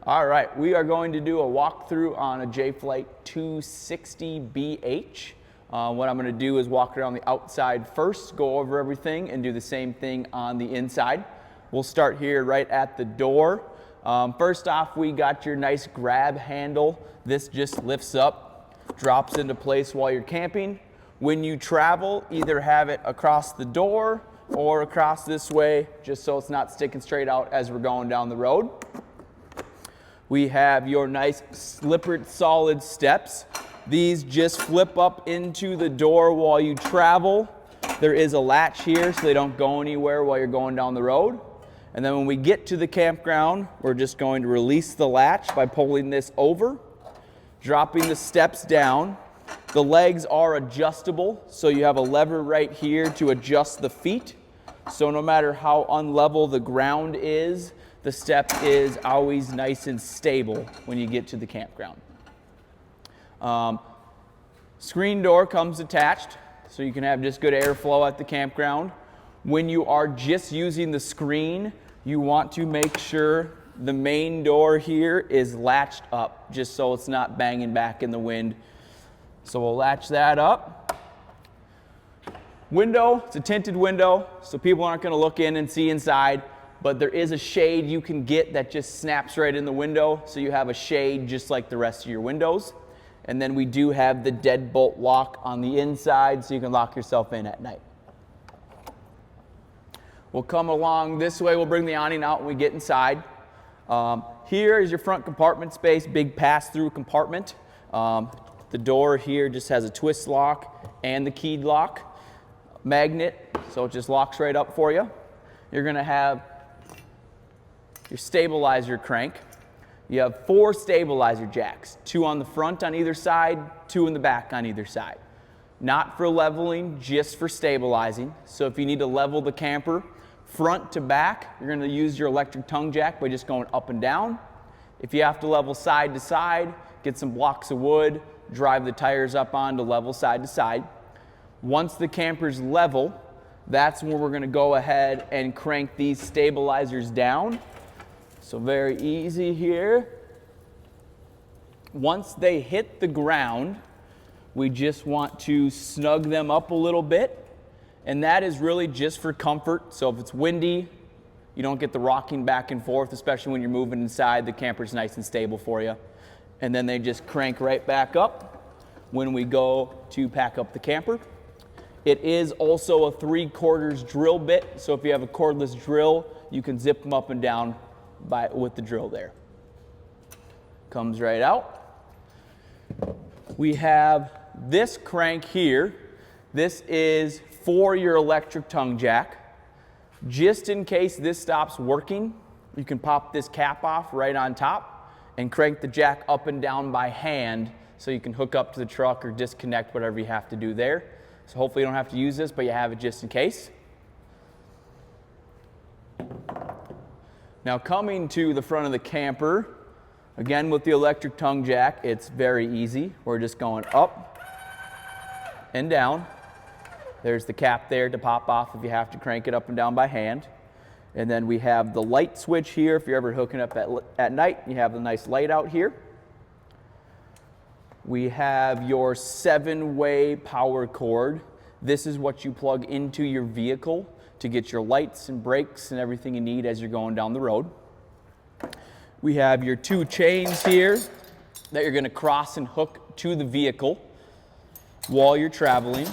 All right, we are going to do a walkthrough on a Jay Flight 260BH. What I'm going to do is walk around the outside first, go over everything, and do the same thing on the inside. We'll start here right at the door. First off, we got your nice grab handle. This just lifts up, drops into place while you're camping. When you travel, either have it across the door or across this way, just so it's not sticking straight out as we're going down the road. We have your nice slippered solid steps. These just flip up into the door while you travel. There is a latch here so they don't go anywhere while you're going down the road. And then when we get to the campground, we're just going to release the latch by pulling this over, dropping the steps down. The legs are adjustable, so you have a lever right here to adjust the feet. So no matter how unlevel the ground is, the step is always nice and stable when you get to the campground. Screen door comes attached, so you can have just good airflow at the campground. When you are just using the screen, you want to make sure the main door here is latched up, just so it's not banging back in the wind. So we'll latch that up. Window, it's a tinted window, so people aren't going to look in and see inside. But there is a shade you can get that just snaps right in the window, so you have a shade just like the rest of your windows. And then we do have the deadbolt lock on the inside, so you can lock yourself in at night. We'll come along this way, we'll bring the awning out when we get inside. Here is your front compartment space, big pass-through compartment. The door here just has a twist lock and the keyed lock. Magnet, so it just locks right up for you. You're going to have your stabilizer crank. You have 4 stabilizer jacks, 2 on the front on either side, 2 in the back on either side. Not for leveling, just for stabilizing. So if you need to level the camper front to back, you're going to use your electric tongue jack by just going up and down. If you have to level side to side, get some blocks of wood, drive the tires up on to level side to side. Once the camper's level, that's when we're going to go ahead and crank these stabilizers down. So very easy here. Once they hit the ground, we just want to snug them up a little bit. And that is really just for comfort. So if it's windy, you don't get the rocking back and forth, especially when you're moving inside. The camper's nice and stable for you. And then they just crank right back up when we go to pack up the camper. It is also a 3/4 drill bit. So if you have a cordless drill, you can zip them up and down with the drill there. Comes right out. We have this crank here. This is for your electric tongue jack. Just in case this stops working, you can pop this cap off right on top and crank the jack up and down by hand so you can hook up to the truck or disconnect whatever you have to do there. So hopefully you don't have to use this, but you have it just in case. Now coming to the front of the camper, again with the electric tongue jack, it's very easy. We're just going up and down. There's the cap there to pop off if you have to crank it up and down by hand. And then we have the light switch here. If you're ever hooking up at night, you have a nice light out here. We have your 7-way power cord. This is what you plug into your vehicle to get your lights and brakes and everything you need as you're going down the road. We have your 2 chains here that you're going to cross and hook to the vehicle while you're traveling.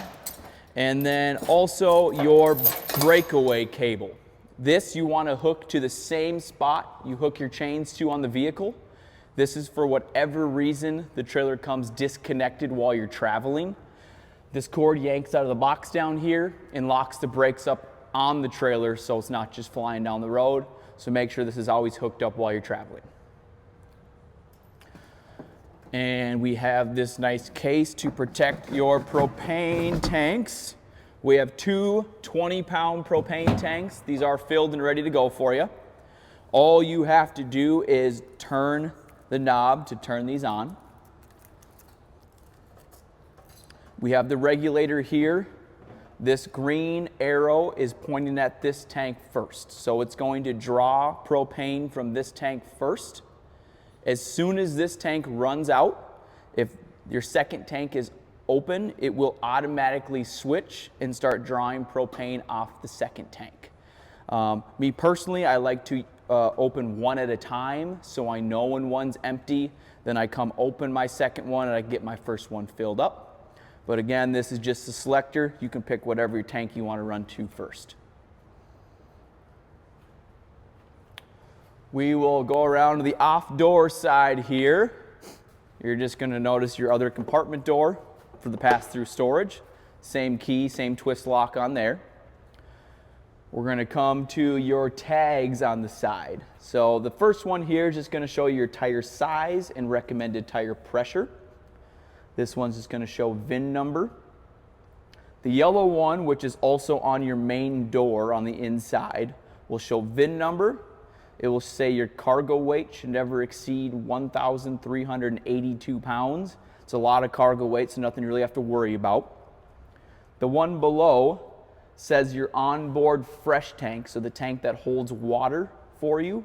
And then also your breakaway cable. This you want to hook to the same spot you hook your chains to on the vehicle. This is for whatever reason the trailer comes disconnected while you're traveling. This cord yanks out of the box down here and locks the brakes up on the trailer so it's not just flying down the road. So make sure this is always hooked up while you're traveling. And we have this nice case to protect your propane tanks. We have 2 20-pound propane tanks. These are filled and ready to go for you. All you have to do is turn the knob to turn these on. We have the regulator here. This green arrow is pointing at this tank first. So it's going to draw propane from this tank first. As soon as this tank runs out, if your second tank is open, it will automatically switch and start drawing propane off the second tank. Me personally, I like to open one at a time, so I know when one's empty, then I come open my second one and I get my first one filled up. But again, this is just a selector. You can pick whatever your tank you want to run to first. We will go around to the off-door side here. You're just going to notice your other compartment door for the pass-through storage. Same key, same twist lock on there. We're going to come to your tags on the side. So the first one here is just going to show your tire size and recommended tire pressure. This one's just going to show VIN number. The yellow one, which is also on your main door on the inside, will show VIN number. It will say your cargo weight should never exceed 1,382 pounds. It's a lot of cargo weight, so nothing you really have to worry about. The one below says your onboard fresh tank, so the tank that holds water for you.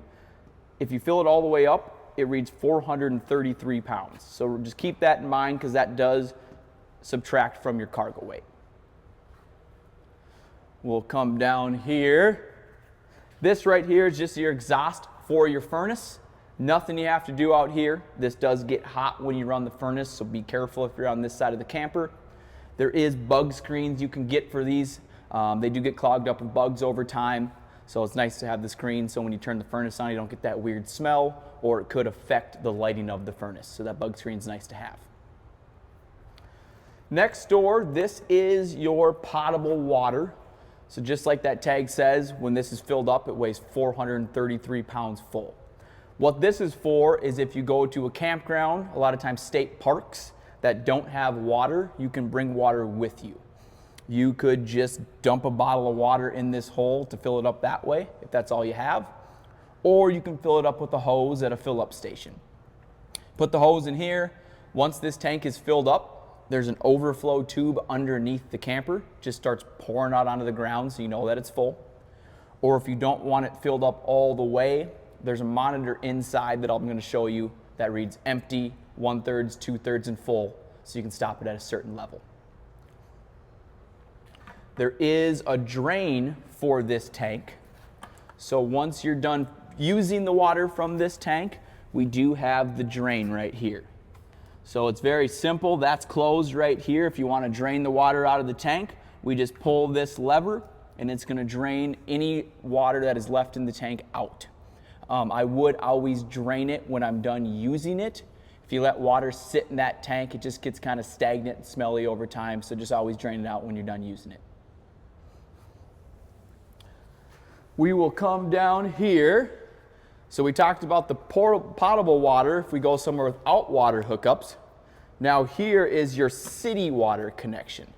If you fill it all the way up, it reads 433 pounds. So just keep that in mind because that does subtract from your cargo weight. We'll come down here. This right here is just your exhaust for your furnace. Nothing you have to do out here. This does get hot when you run the furnace, so be careful if you're on this side of the camper. There is bug screens you can get for these. They do get clogged up with bugs over time, so it's nice to have the screen so when you turn the furnace on, you don't get that weird smell, or it could affect the lighting of the furnace. So that bug screen is nice to have. Next door, this is your potable water. So just like that tag says, when this is filled up, it weighs 433 pounds full. What this is for is if you go to a campground, a lot of times state parks that don't have water, you can bring water with you. You could just dump a bottle of water in this hole to fill it up that way, if that's all you have. Or you can fill it up with a hose at a fill-up station. Put the hose in here. Once this tank is filled up, there's an overflow tube underneath the camper. Just starts pouring out onto the ground so you know that it's full. Or if you don't want it filled up all the way, there's a monitor inside that I'm going to show you that reads empty, 1/3, 2/3, and full, so you can stop it at a certain level. There is a drain for this tank. So once you're done using the water from this tank, we do have the drain right here. So it's very simple. That's closed right here. If you want to drain the water out of the tank, we just pull this lever and it's going to drain any water that is left in the tank out. I would always drain it when I'm done using it. If you let water sit in that tank, it just gets kind of stagnant and smelly over time. So just always drain it out when you're done using it. We will come down here. So we talked about the potable water if we go somewhere without water hookups. Now here is your city water connection.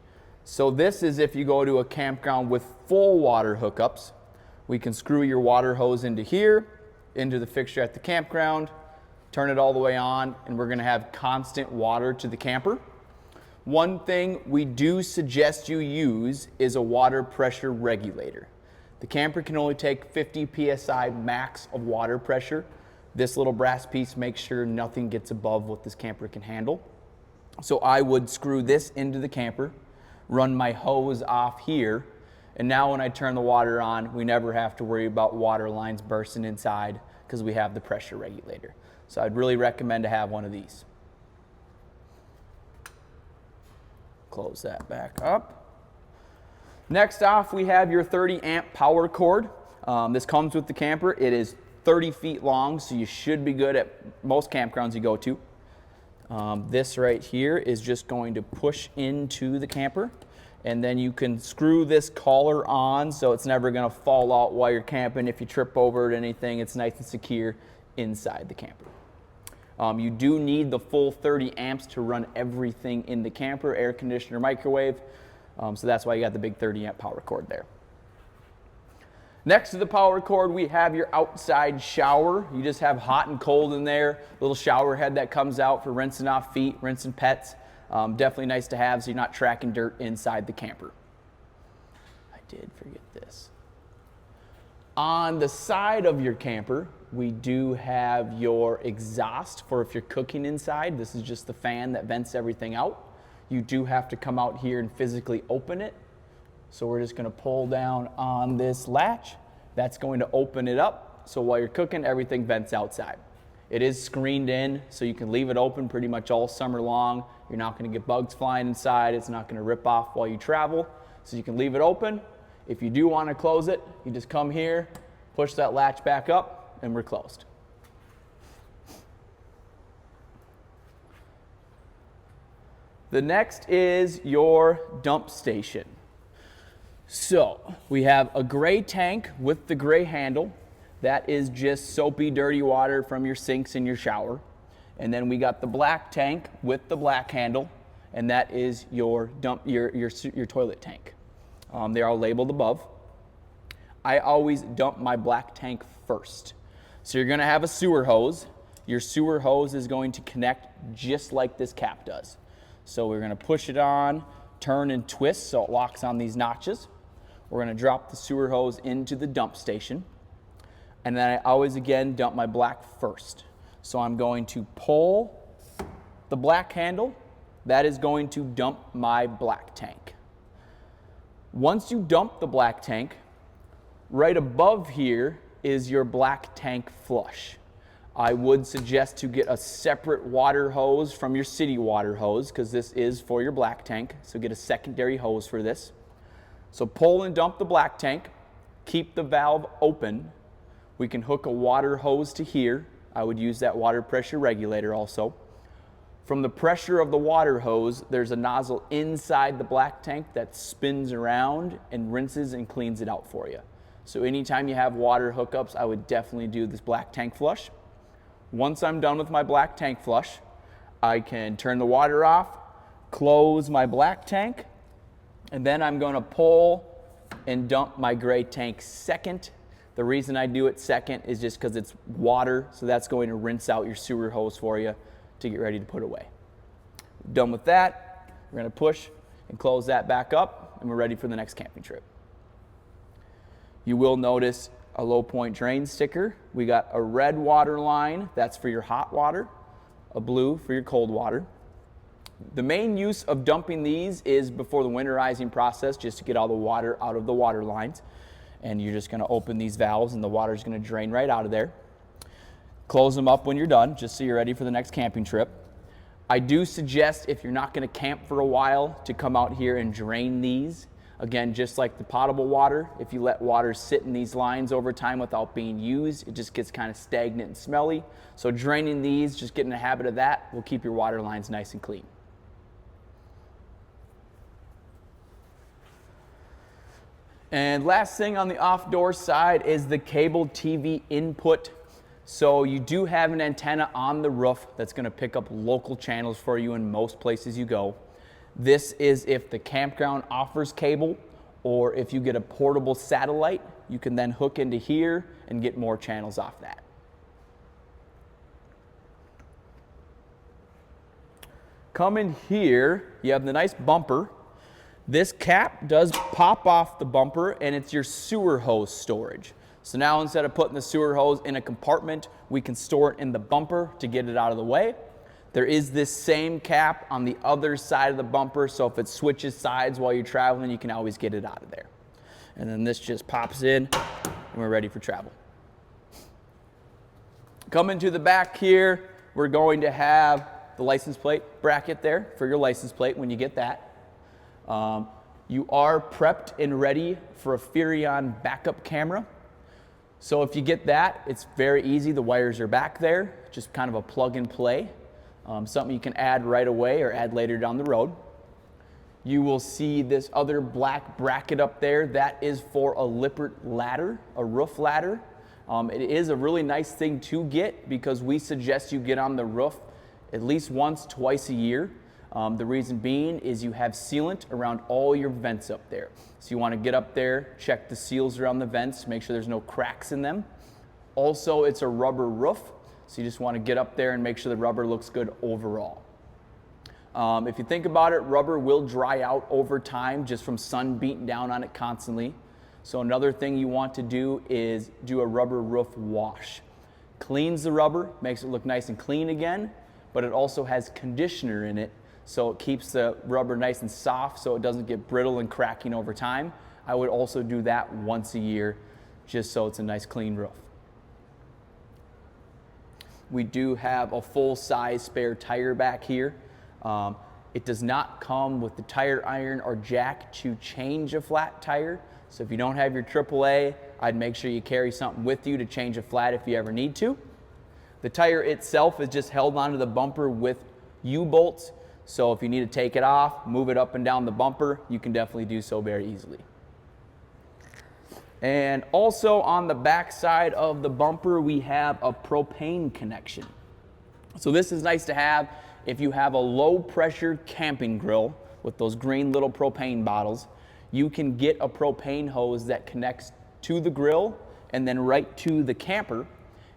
So this is if you go to a campground with full water hookups. We can screw your water hose into here, into the fixture at the campground, turn it all the way on, and we're going to have constant water to the camper. One thing we do suggest you use is a water pressure regulator. The camper can only take 50 psi max of water pressure. This little brass piece makes sure nothing gets above what this camper can handle. So I would screw this into the camper, run my hose off here, and now when I turn the water on, we never have to worry about water lines bursting inside because we have the pressure regulator. So I'd really recommend to have one of these. Close that back up. Next off, we have your 30 amp power cord. This comes with the camper. It is 30 feet long, so you should be good at most campgrounds you go to. This right here is just going to push into the camper, and then you can screw this collar on so it's never going to fall out while you're camping. If you trip over it or anything, it's nice and secure inside the camper. You do need the full 30 amps to run everything in the camper, air conditioner, microwave. So that's why you got the big 30 amp power cord there. Next to the power cord, we have your outside shower. You just have hot and cold in there. Little shower head that comes out for rinsing off feet, rinsing pets. Definitely nice to have so you're not tracking dirt inside the camper. I did forget this. On the side of your camper, we do have your exhaust for if you're cooking inside. This is just the fan that vents everything out. You do have to come out here and physically open it. So we're just gonna pull down on this latch. That's going to open it up. So while you're cooking, everything vents outside. It is screened in, so you can leave it open pretty much all summer long. You're not gonna get bugs flying inside. It's not gonna rip off while you travel. So you can leave it open. If you do wanna close it, you just come here, push that latch back up, and we're closed. The next is your dump station. So we have a gray tank with the gray handle. That is just soapy, dirty water from your sinks in your shower. And then we got the black tank with the black handle, and that is your toilet tank. They are labeled above. I always dump my black tank first. So you're gonna have a sewer hose. Your sewer hose is going to connect just like this cap does. So we're gonna push it on, turn and twist so it locks on these notches. We're gonna drop the sewer hose into the dump station. And then I always again dump my black first. So I'm going to pull the black handle. That is going to dump my black tank. Once you dump the black tank, right above here is your black tank flush. I would suggest to get a separate water hose from your city water hose because this is for your black tank. So get a secondary hose for this. So pull and dump the black tank, keep the valve open. We can hook a water hose to here. I would use that water pressure regulator also. From the pressure of the water hose, there's a nozzle inside the black tank that spins around and rinses and cleans it out for you. So anytime you have water hookups, I would definitely do this black tank flush. Once I'm done with my black tank flush, I can turn the water off, close my black tank, and then I'm gonna pull and dump my gray tank second. The reason I do it second is just because it's water, so that's going to rinse out your sewer hose for you to get ready to put away. Done with that, we're gonna push and close that back up, and we're ready for the next camping trip. You will notice a low point drain sticker. We got a red water line, that's for your hot water, a blue for your cold water. The main use of dumping these is before the winterizing process, just to get all the water out of the water lines. And you're just gonna open these valves and the water's gonna drain right out of there. Close them up when you're done, just so you're ready for the next camping trip. I do suggest, if you're not gonna camp for a while, to come out here and drain these. Again, just like the potable water, if you let water sit in these lines over time without being used, it just gets kind of stagnant and smelly. So draining these, just get in the habit of that, will keep your water lines nice and clean. And last thing on the off-door side is the cable TV input. So you do have an antenna on the roof that's gonna pick up local channels for you in most places you go. This is if the campground offers cable, or if you get a portable satellite, you can then hook into here and get more channels off that. Come in here, you have the nice bumper. This cap does pop off the bumper, and it's your sewer hose storage. So now instead of putting the sewer hose in a compartment, we can store it in the bumper to get it out of the way. There is this same cap on the other side of the bumper, so if it switches sides while you're traveling, you can always get it out of there. And then this just pops in, and we're ready for travel. Coming to the back here, we're going to have the license plate bracket there for your license plate when you get that. You are prepped and ready for a Furrion backup camera. So if you get that, it's very easy. The wires are back there, just kind of a plug and play. Something you can add right away or add later down the road. You will see this other black bracket up there. That is for a Lippert ladder, a roof ladder. It is a really nice thing to get because we suggest you get on the roof at least once, twice a year. The reason being is you have sealant around all your vents up there. So you want to get up there, check the seals around the vents, make sure there's no cracks in them. Also, it's a rubber roof, so you just want to get up there and make sure the rubber looks good overall. If you think about it, rubber will dry out over time just from sun beating down on it constantly. So another thing you want to do is do a rubber roof wash. Cleans the rubber, makes it look nice and clean again, but it also has conditioner in it, so it keeps the rubber nice and soft so it doesn't get brittle and cracking over time. I would also do that once a year, just so it's a nice clean roof. We do have a full-size spare tire back here. It does not come with the tire iron or jack to change a flat tire. So if you don't have your AAA, I'd make sure you carry something with you to change a flat if you ever need to. The tire itself is just held onto the bumper with U-bolts. So if you need to take it off, move it up and down the bumper, you can definitely do so very easily. And also on the back side of the bumper, we have a propane connection. So this is nice to have if you have a low pressure camping grill with those green little propane bottles. You can get a propane hose that connects to the grill and then right to the camper,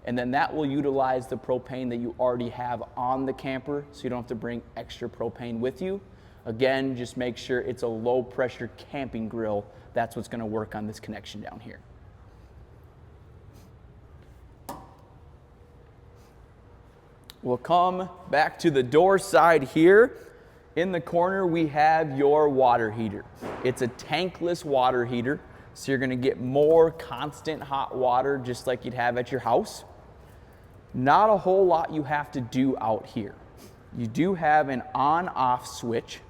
and then that will utilize the propane that you already have on the camper, so you don't have to bring extra propane with you. Again, just make sure it's a low pressure camping grill. That's what's going to work on this connection down here. We'll come back to the door side here. In the corner, we have your water heater. It's a tankless water heater, so you're going to get more constant hot water just like you'd have at your house. Not a whole lot you have to do out here. You do have an on-off switch.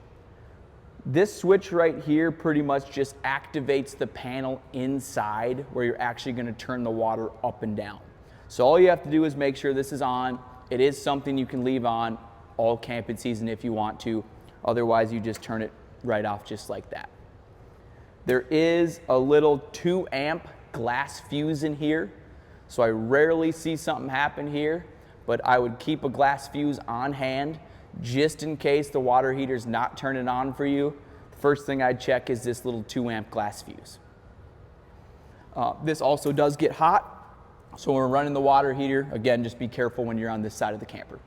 This switch right here pretty much just activates the panel inside where you're actually going to turn the water up and down. So all you have to do is make sure this is on. It is something you can leave on all camping season if you want to. Otherwise, you just turn it right off just like that. There is a little 2 amp glass fuse in here. So I rarely see something happen here, but I would keep a glass fuse on hand just in case the water heater's not turning on for you. The first thing I'd check is this little 2 amp glass fuse. This also does get hot. So when we're running the water heater, again, just be careful when you're on this side of the camper.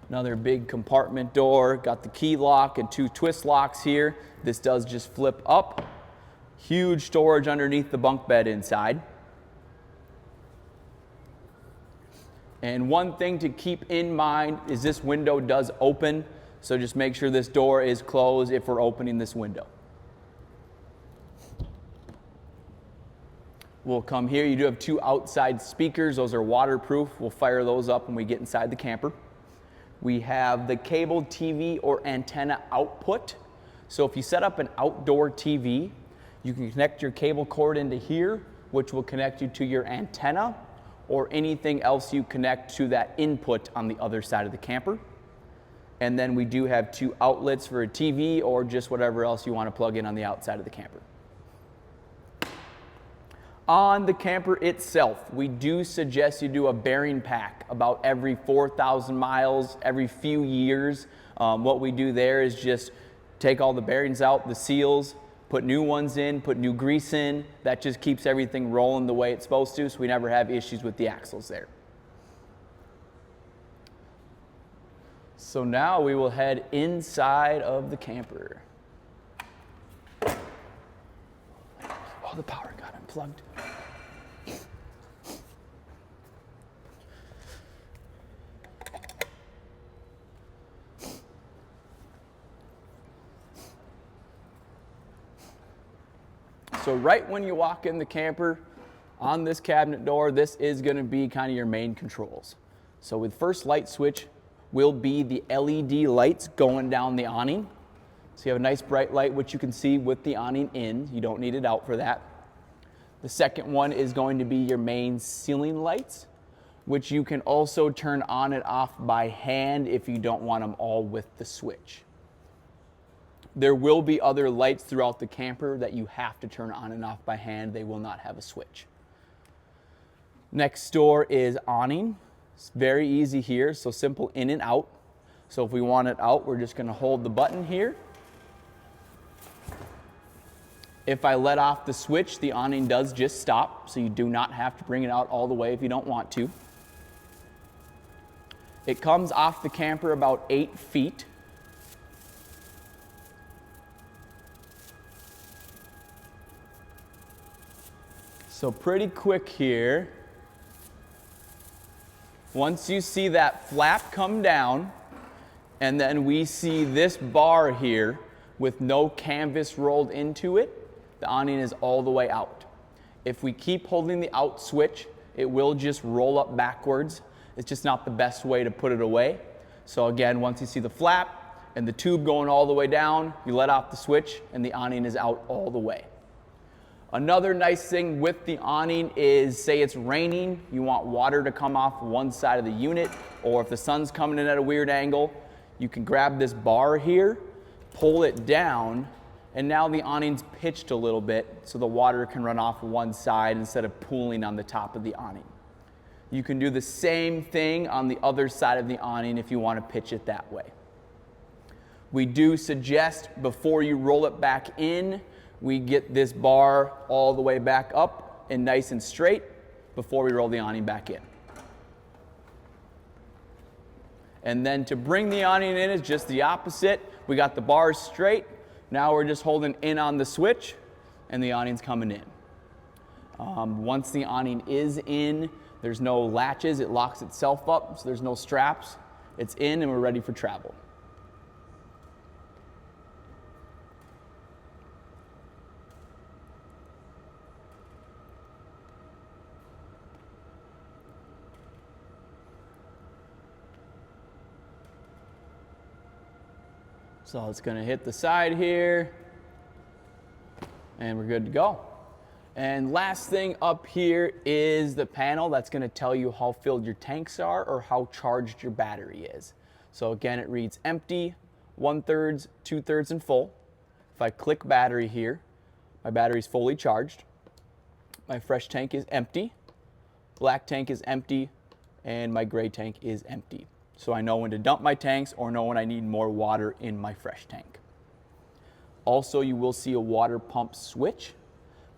Another big compartment door, got the key lock and 2 twist locks here. This does just flip up. Huge storage underneath the bunk bed inside. And one thing to keep in mind is this window does open, so just make sure this door is closed if we're opening this window. We'll come here. You do have 2 outside speakers. Those are waterproof. We'll fire those up when we get inside the camper. We have the cable TV or antenna output. So if you set up an outdoor TV, you can connect your cable cord into here, which will connect you to your antenna or anything else you connect to that input on the other side of the camper. And then we do have 2 outlets for a TV or just whatever else you want to plug in on the outside of the camper. On the camper itself, we do suggest you do a bearing pack about every 4,000 miles, every few years. What we do there is just take all the bearings out, the seals, put new ones in, put new grease in. That just keeps everything rolling the way it's supposed to, so we never have issues with the axles there. So now we will head inside of the camper. Oh, the power got unplugged. So right when you walk in the camper, on this cabinet door, this is going to be kind of your main controls. So with first light switch will be the LED lights going down the awning. So you have a nice bright light, which you can see with the awning in. You don't need it out for that. The second one is going to be your main ceiling lights, which you can also turn on and off by hand if you don't want them all with the switch. There will be other lights throughout the camper that you have to turn on and off by hand. They will not have a switch. Next door is awning. It's very easy here, so simple in and out. So if we want it out, we're just going to hold the button here. If I let off the switch, the awning does just stop, so you do not have to bring it out all the way if you don't want to. It comes off the camper about 8 feet. So pretty quick here. Once you see that flap come down, and then we see this bar here with no canvas rolled into it, the awning is all the way out. If we keep holding the out switch, it will just roll up backwards. It's just not the best way to put it away. So again, once you see the flap and the tube going all the way down, you let off the switch and the awning is out all the way. Another nice thing with the awning is, say it's raining, you want water to come off one side of the unit, or if the sun's coming in at a weird angle, you can grab this bar here, pull it down, and now the awning's pitched a little bit so the water can run off one side instead of pooling on the top of the awning. You can do the same thing on the other side of the awning if you want to pitch it that way. We do suggest before you roll it back in, we get this bar all the way back up and nice and straight before we roll the awning back in. And then to bring the awning in is just the opposite. We got the bars straight. Now we're just holding in on the switch and the awning's coming in. Once the awning is in, there's no latches, it locks itself up, so there's no straps. It's in and we're ready for travel. So it's going to hit the side here, and we're good to go. And last thing up here is the panel that's going to tell you how filled your tanks are or how charged your battery is. So again, it reads empty, 1/3, 2/3, and full. If I click battery here, my battery is fully charged. My fresh tank is empty, black tank is empty, and my gray tank is empty. So I know when to dump my tanks or know when I need more water in my fresh tank. Also, you will see a water pump switch.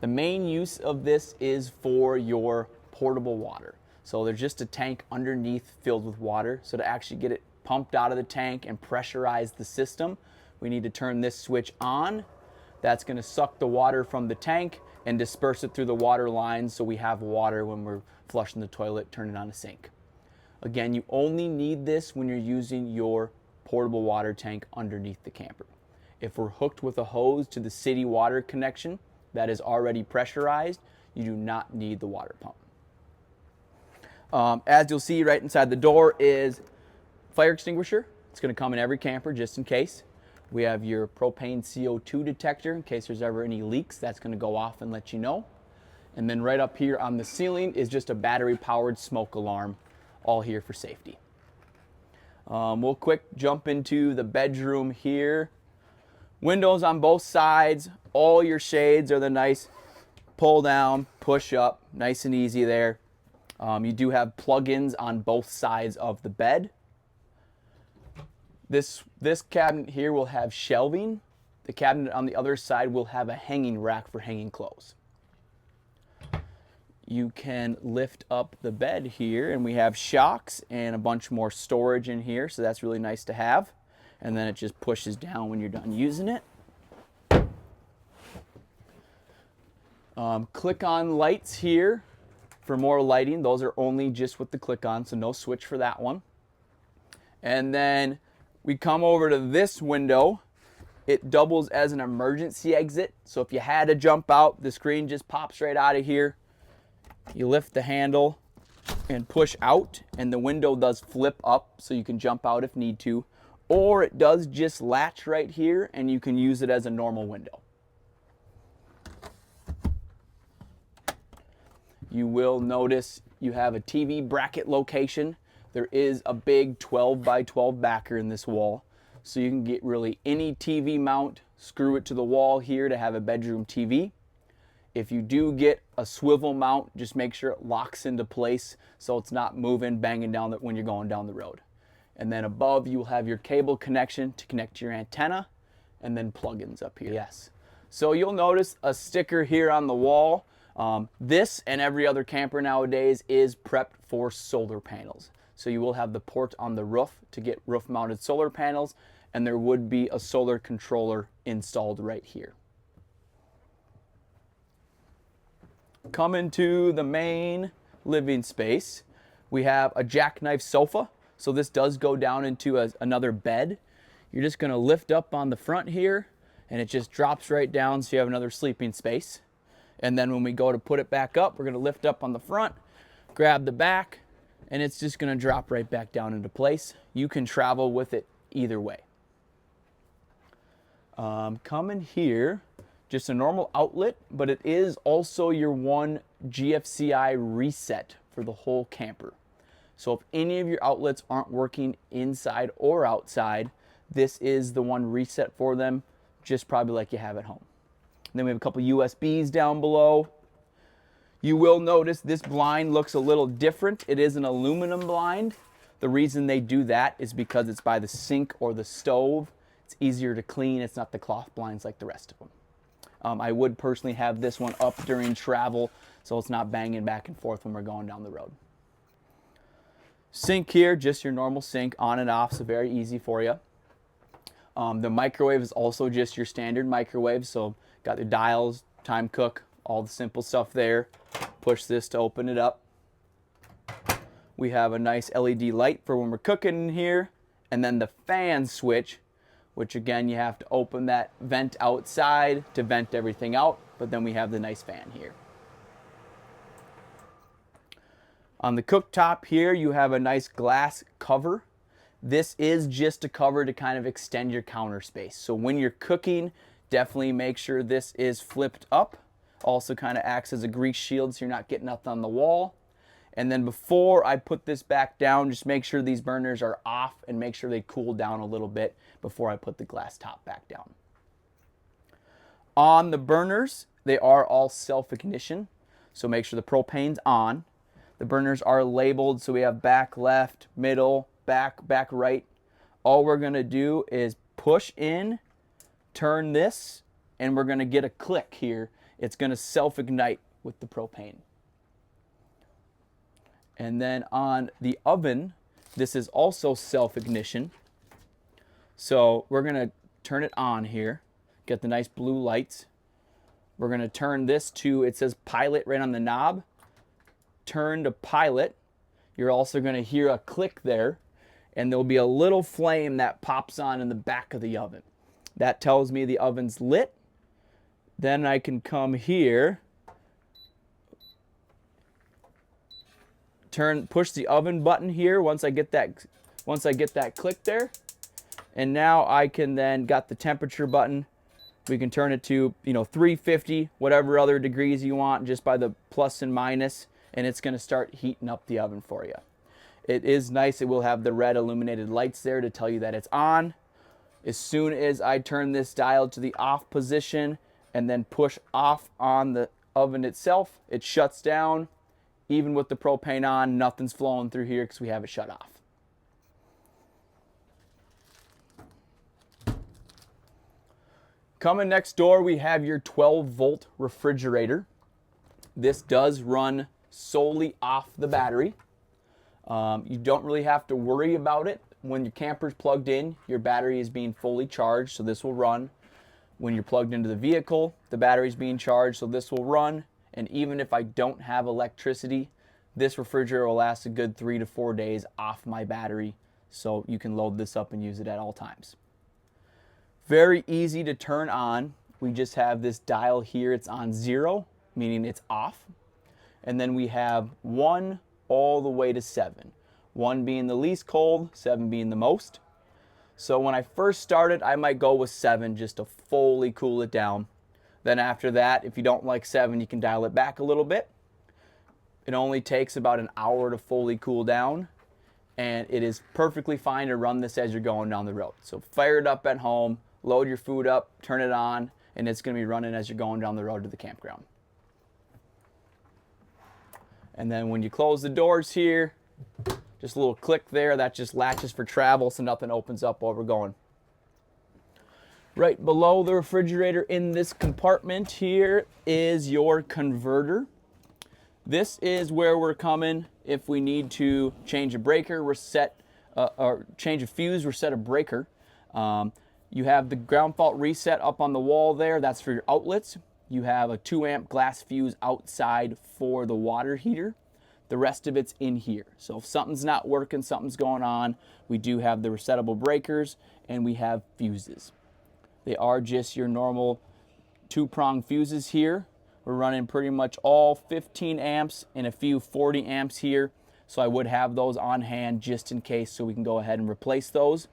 The main use of this is for your portable water. So there's just a tank underneath filled with water. So to actually get it pumped out of the tank and pressurize the system, we need to turn this switch on. That's going to suck the water from the tank and disperse it through the water lines so we have water when we're flushing the toilet, turning on a sink. Again, you only need this when you're using your portable water tank underneath the camper. If we're hooked with a hose to the city water connection that is already pressurized, you do not need the water pump. As you'll see right inside the door is fire extinguisher. It's going to come in every camper just in case. We have your propane CO2 detector in case there's ever any leaks. That's going to go off and let you know. And then right up here on the ceiling is just a battery-powered smoke alarm, all here for safety. We'll quick jump into the bedroom here. Windows on both sides. All your shades are the nice pull down, push up, nice and easy there. You do have plug-ins on both sides of the bed. This cabinet here will have shelving. The cabinet on the other side will have a hanging rack for hanging clothes. You can lift up the bed here, and we have shocks and a bunch more storage in here, so that's really nice to have. And then it just pushes down when you're done using it. Click-on lights here for more lighting. Those are only just with the click-on, so no switch for that one. And then we come over to this window. It doubles as an emergency exit, so if you had to jump out, the screen just pops right out of here. You lift the handle and push out, and the window does flip up so you can jump out if need to, or it does just latch right here and you can use it as a normal window. You will notice you have a TV bracket location. There is a big 12 by 12 backer in this wall, so you can get really any TV mount, screw it to the wall here to have a bedroom TV. If you do get a swivel mount, just make sure it locks into place so it's not moving, banging down when you're going down the road. And then above, you will have your cable connection to connect to your antenna, and then plugins up here. Yes. So you'll notice a sticker here on the wall. This and every other camper nowadays is prepped for solar panels. So you will have the port on the roof to get roof-mounted solar panels, and there would be a solar controller installed right here. Coming to the main living space, we have a jackknife sofa. So this does go down into another bed. You're just gonna lift up on the front here and it just drops right down so you have another sleeping space. And then when we go to put it back up, we're gonna lift up on the front, grab the back, and it's just gonna drop right back down into place. You can travel with it either way. Coming here, just a normal outlet, but it is also your one GFCI reset for the whole camper. So if any of your outlets aren't working inside or outside, this is the one reset for them, just probably like you have at home. And then we have a couple USBs down below. You will notice this blind looks a little different. It is an aluminum blind. The reason they do that is because it's by the sink or the stove. It's easier to clean. It's not the cloth blinds like the rest of them. I would personally have this one up during travel so it's not banging back and forth when we're going down the road. Sink here, just your normal sink, on and off, so very easy for you. The microwave is also just your standard microwave, so got the dials, time cook, all the simple stuff there. Push this to open it up. We have a nice LED light for when we're cooking in here, and then the fan switch, which again you have to open that vent outside to vent everything out, but then we have the nice fan here. On the cooktop here, you have a nice glass cover. This is just a cover to kind of extend your counter space. So when you're cooking, definitely make sure this is flipped up. Also kind of acts as a grease shield so you're not getting nothing on the wall. And then before I put this back down, just make sure these burners are off and make sure they cool down a little bit before I put the glass top back down. On the burners, they are all self-ignition. So make sure the propane's on. The burners are labeled, so we have back left, middle, back right. All we're gonna do is push in, turn this, and we're gonna get a click here. It's gonna self-ignite with the propane. And then on the oven, this is also self-ignition. So we're gonna turn it on here, get the nice blue lights. We're gonna turn this to, it says pilot right on the knob. Turn to pilot. You're also gonna hear a click there, and there'll be a little flame that pops on in the back of the oven. That tells me the oven's lit. Then I can come here, push the oven button here once I get that click there. And now I can then got the temperature button. We can turn it to 350, whatever other degrees you want, just by the plus and minus, and it's gonna start heating up the oven for you. It is nice, it will have the red illuminated lights there to tell you that it's on. As soon as I turn this dial to the off position and then push off on the oven itself, it shuts down. Even with the propane on, nothing's flowing through here because we have it shut off. Coming next door, we have your 12-volt refrigerator. This does run solely off the battery. You don't really have to worry about it. When your camper's plugged in, your battery is being fully charged, so this will run. When you're plugged into the vehicle, the battery's being charged, so this will run. And even if I don't have electricity, this refrigerator will last a good 3 to 4 days off my battery, so you can load this up and use it at all times. Very easy to turn on. We just have this dial here. It's on 0, meaning it's off. And then we have 1 all the way to 7. 1 being the least cold, 7 being the most. So when I first started, I might go with 7 just to fully cool it down. Then after that, if you don't like 7, you can dial it back a little bit. It only takes about an hour to fully cool down, and it is perfectly fine to run this as you're going down the road. So fire it up at home, load your food up, turn it on, and it's gonna be running as you're going down the road to the campground. And then when you close the doors here, just a little click there, that just latches for travel so nothing opens up while we're going. Right below the refrigerator in this compartment here is your converter. This is where we're coming if we need to change a breaker, reset, or change a fuse, reset a breaker. You have the ground fault reset up on the wall there. That's for your outlets. you have a 2 amp glass fuse outside for the water heater. The rest of it's in here. So if something's not working, something's going on, we do have the resettable breakers and we have fuses. They are just your normal 2-prong fuses here. We're running pretty much all 15 amps and a few 40 amps here. So I would have those on hand just in case, so we can go ahead and replace those.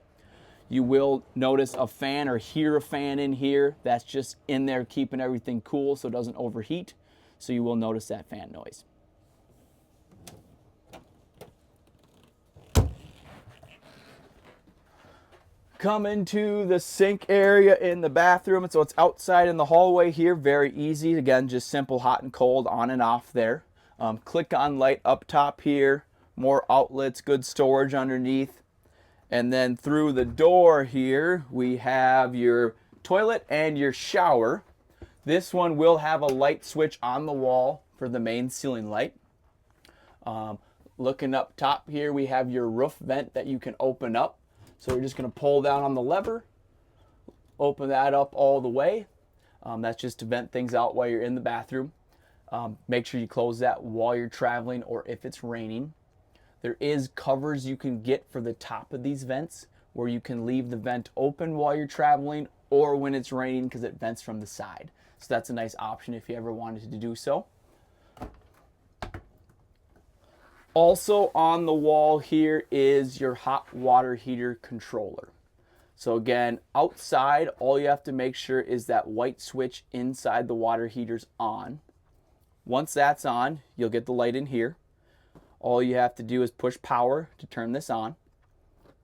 You will notice a fan or hear a fan in here. That's just in there keeping everything cool so it doesn't overheat. So you will notice that fan noise. Coming to the sink area in the bathroom. So it's outside in the hallway here. Very easy. Again, just simple hot and cold on and off there. Click on light up top here. More outlets, good storage underneath. And then through the door here, we have your toilet and your shower. This one will have a light switch on the wall for the main ceiling light. Looking up top here, we have your roof vent that you can open up. So we're just going to pull down on the lever, open that up all the way. That's just to vent things out while you're in the bathroom. Make sure you close that while you're traveling or if it's raining. There is covers you can get for the top of these vents where you can leave the vent open while you're traveling or when it's raining because it vents from the side. So that's a nice option if you ever wanted to do so. Also on the wall here is your hot water heater controller. So again, outside, all you have to make sure is that white switch inside the water heater's on. Once that's on, you'll get the light in here. All you have to do is push power to turn this on.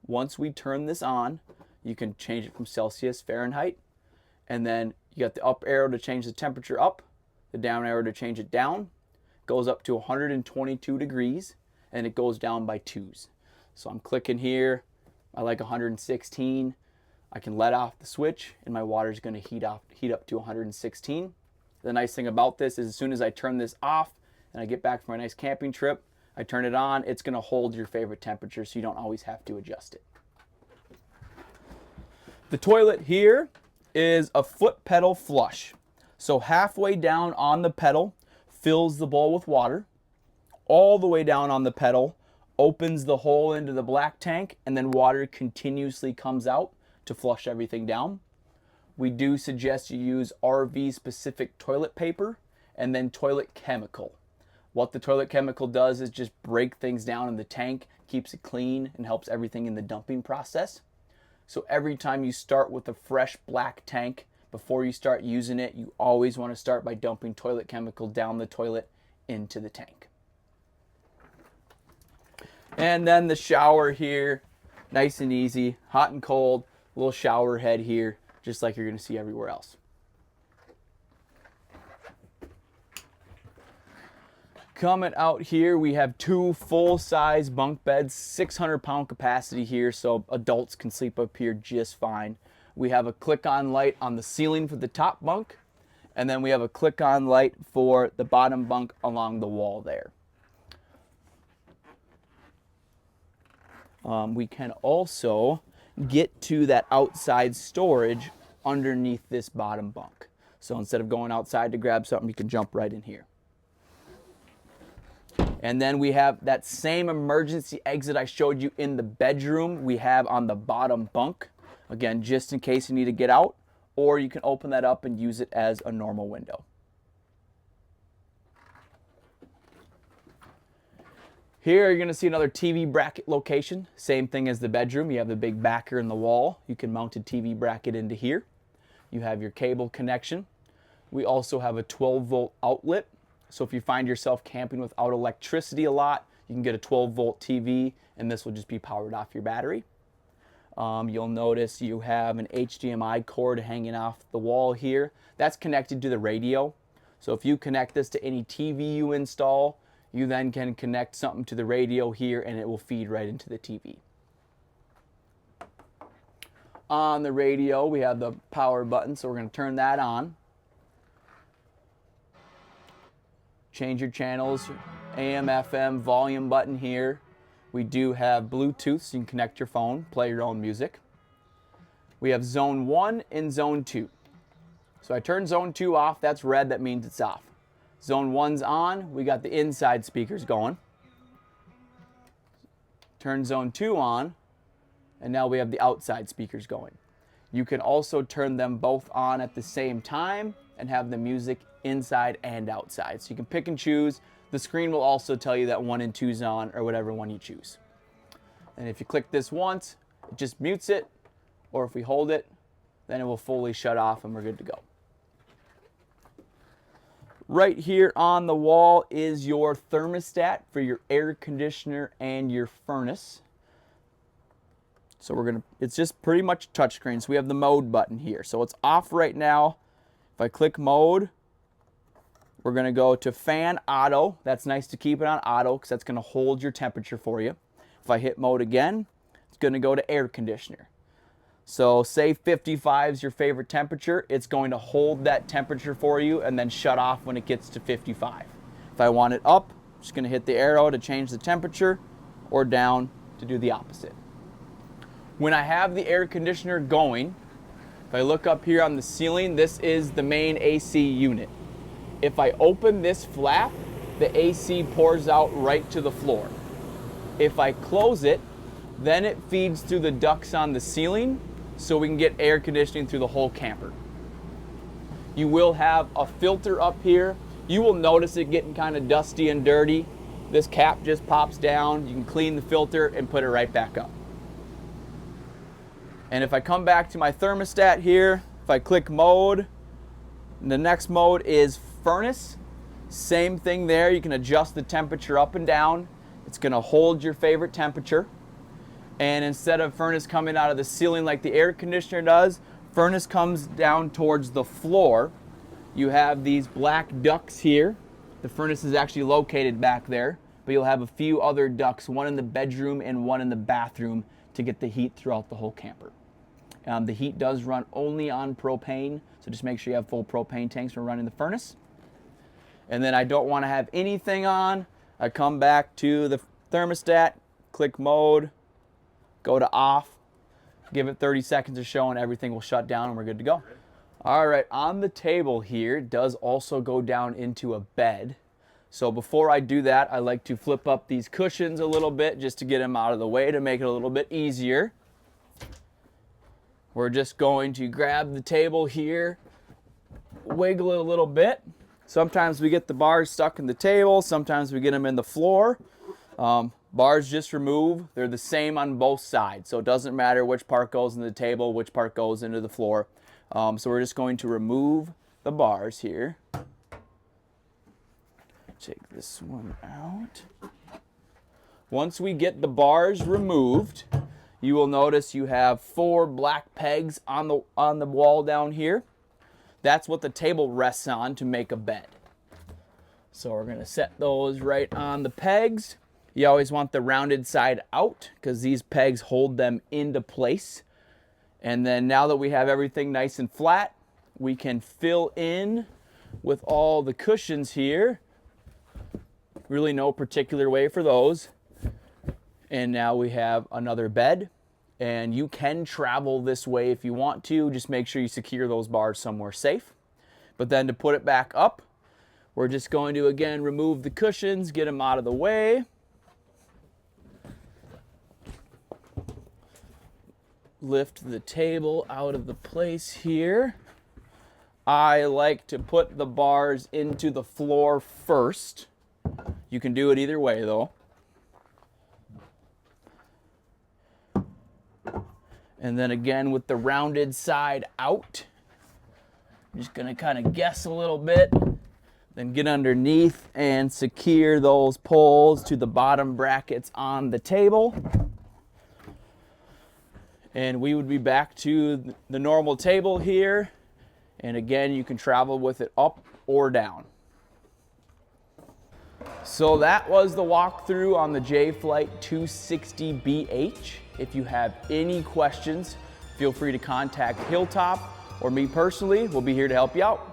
Once we turn this on, you can change it from Celsius, Fahrenheit, and then you got the up arrow to change the temperature up, the down arrow to change it down. Goes up to 122 degrees, and it goes down by 2s. So I'm clicking here. I like 116. I can let off the switch, and my water is going to heat up to 116. The nice thing about this is as soon as I turn this off and I get back from my nice camping trip, I turn it on, it's going to hold your favorite temperature so you don't always have to adjust it. The toilet here is a foot pedal flush. So halfway down on the pedal fills the bowl with water. All the way down on the pedal opens the hole into the black tank, and then water continuously comes out to flush everything down. We do suggest you use RV specific toilet paper and then toilet chemical. What the toilet chemical does is just break things down in the tank, keeps it clean, and helps everything in the dumping process. So every time you start with a fresh black tank, before you start using it, you always want to start by dumping toilet chemical down the toilet into the tank. And then the shower here, nice and easy, hot and cold, little shower head here, just like you're going to see everywhere else. Coming out here, we have 2 full-size bunk beds, 600-pound capacity here, so adults can sleep up here just fine. We have a click-on light on the ceiling for the top bunk, and then we have a click-on light for the bottom bunk along the wall there. We can also get to that outside storage underneath this bottom bunk. So instead of going outside to grab something, you can jump right in here. And then we have that same emergency exit I showed you in the bedroom we have on the bottom bunk. Again, just in case you need to get out, or you can open that up and use it as a normal window. Here you're going to see another TV bracket location. Same thing as the bedroom. You have the big backer in the wall. You can mount a TV bracket into here. You have your cable connection. We also have a 12-volt outlet. So if you find yourself camping without electricity a lot, you can get a 12-volt TV, and this will just be powered off your battery. You'll notice you have an HDMI cord hanging off the wall here. That's connected to the radio. So if you connect this to any TV you install, you then can connect something to the radio here and it will feed right into the TV. On the radio, we have the power button, so we're going to turn that on. Change your channels, AM, FM, volume button here. We do have Bluetooth, so you can connect your phone, play your own music. We have zone 1 and zone 2. So I turn zone 2 off, that's red, that means it's off. Zone 1's on, we got the inside speakers going. Turn zone 2 on, and now we have the outside speakers going. You can also turn them both on at the same time and have the music inside and outside. So you can pick and choose. The screen will also tell you that 1 and 2's on, or whatever one you choose. And if you click this once, it just mutes it, or if we hold it, then it will fully shut off and we're good to go. Right here on the wall is your thermostat for your air conditioner and your furnace. So it's just pretty much touchscreen. So we have the mode button here. So it's off right now. If I click mode, we're gonna go to fan auto. That's nice to keep it on auto because that's gonna hold your temperature for you. If I hit mode again, it's gonna go to air conditioner. So say 55 is your favorite temperature, it's going to hold that temperature for you and then shut off when it gets to 55. If I want it up, I'm just gonna hit the arrow to change the temperature, or down to do the opposite. When I have the air conditioner going, if I look up here on the ceiling, this is the main AC unit. If I open this flap, the AC pours out right to the floor. If I close it, then it feeds through the ducts on the ceiling so we can get air conditioning through the whole camper. You will have a filter up here. You will notice it getting kind of dusty and dirty. This cap just pops down. You can clean the filter and put it right back up. And if I come back to my thermostat here, if I click mode, the next mode is furnace. Same thing there. You can adjust the temperature up and down. It's going to hold your favorite temperature. And instead of furnace coming out of the ceiling like the air conditioner does, furnace comes down towards the floor. You have these black ducts here. The furnace is actually located back there, but you'll have a few other ducts, one in the bedroom and one in the bathroom, to get the heat throughout the whole camper. The heat does run only on propane, so just make sure you have full propane tanks for running the furnace. And then I don't want to have anything on. I come back to the thermostat, click mode, go to off, give it 30 seconds of show and everything will shut down and we're good to go. All right, on the table here does also go down into a bed. So before I do that, I like to flip up these cushions a little bit just to get them out of the way to make it a little bit easier. We're just going to grab the table here, wiggle it a little bit. Sometimes we get the bars stuck in the table, sometimes we get them in the floor. Bars just remove, they're the same on both sides, so it doesn't matter which part goes into the table, which part goes into the floor. So we're just going to remove the bars here. Take this one out. Once we get the bars removed, you will notice you have 4 black pegs on the wall down here. That's what the table rests on to make a bed. So we're going to set those right on the pegs. You always want the rounded side out because these pegs hold them into place. And then now that we have everything nice and flat, we can fill in with all the cushions here. Really no particular way for those. And now we have another bed. And you can travel this way if you want to. Just make sure you secure those bars somewhere safe. But then to put it back up, we're just going to again remove the cushions, get them out of the way. Lift the table out of the place here. I like to put the bars into the floor first. You can do it either way though. And then again with the rounded side out. I'm just gonna kind of guess a little bit, then get underneath and secure those poles to the bottom brackets on the table. And we would be back to the normal table here. And again, you can travel with it up or down. So that was the walkthrough on the Jay Flight 260BH. If you have any questions, feel free to contact Hilltop or me personally. We'll be here to help you out.